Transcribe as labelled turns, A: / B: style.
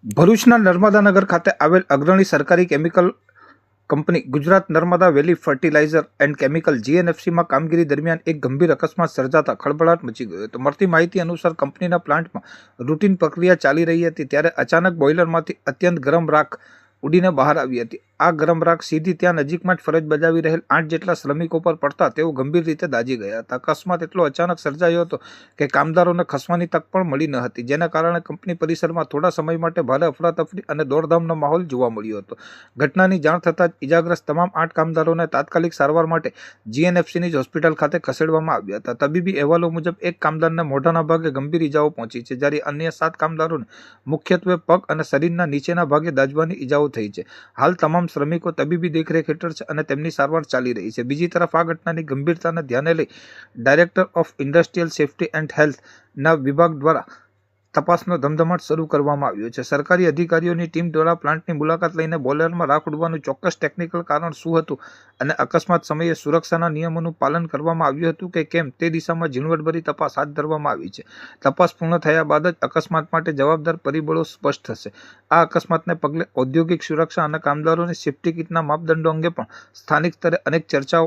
A: ભરૂચના નર્મદાનગર ખાતે આવેલ અગ્રણી સરકારી chemical company Gujarat Narmada Valley Fertilizer and Chemical GNFCમાં કામગીરી દરમિયાન એક ગંભીર અકસ્માત સર્જાતા ખળભળાટ મચી ગયો હતો। મળતી માહિતી અનુસાર કંપનીના પ્લાન્ટમાં રૂટીન પ્રક્રિયા ચાલી રહી હતી ત્યારે અચાનક બોઇલરમાંથી અત્યંત ગરમ રાખ ઉડીને બહાર આવી હતી। આ ગરમ રાખ સીધી ત્યાં નજીકમાં જ ફરજ બજાવી રહેલ 8 જેટલા શ્રમિકો પર પડતા તેઓ ગંભીર રીતે દાઝી ગયા હતા। અકસ્માત એટલો અચાનક સર્જાયો હતો કે કામદારોને ખસવાની તક પણ મળી ન હતી, જેના કારણે કંપની પરિસરમાં થોડા સમય માટે ભારે અફરાતફરી અને દોડધામનો માહોલ જોવા મળ્યો હતો। ઘટનાની જાણ થતાં જ ઇજાગ્રસ્ત તમામ 8 કામદારોને તાત્કાલિક સારવાર માટે GNFCની જ હોસ્પિટલ ખાતે ખસેડવામાં આવ્યા હતા। તબીબી અહેવાલો મુજબ એક કામદારને મોઢાના ભાગે ગંભીર ઇજાઓ પહોંચી છે, જ્યારે અન્ય 7 કામદારોને મુખ્યત્વે પગ અને શરીરના નીચેના ભાગે દાઝવાની ઇજાઓ થઈ છે। હાલ તમામ શ્રમિકો તબીબી દેખરેખ હેઠળ છે અને તેમની સારવાર ચાલી રહી છે। બીજી તરફ આ ઘટનાની ગંભીરતાને ધ્યાને લઈ director of industrial safety and હેલ્થના વિભાગ દ્વારા તપાસનો ધમધમાટ શરૂ કરવામાં આવ્યો છે। સરકારી અધિકારીઓની ટીમ દ્વારા પ્લાન્ટની મુલાકાત લઈને બોઇલરમાં રાખ ઉડવાનું ચોક્કસ ટેકનિકલ કારણ શું હતું અને અકસ્માત સમયે સુરક્ષાના નિયમોનું પાલન કરવામાં આવ્યું હતું કે કેમ તે દિશામાં ઝીણવટભરી તપાસ હાથ ધરવામાં આવી છે। તપાસ પૂર્ણ થયા બાદ જ અકસ્માત માટે જવાબદાર પરિબળો સ્પષ્ટ થશે। આ અકસ્માતને પગલે ઔદ્યોગિક સુરક્ષા અને કામદારોની સેફ્ટી કિટના માપદંડો અંગે પણ સ્થાનિક સ્તરે અનેક ચર્ચાઓ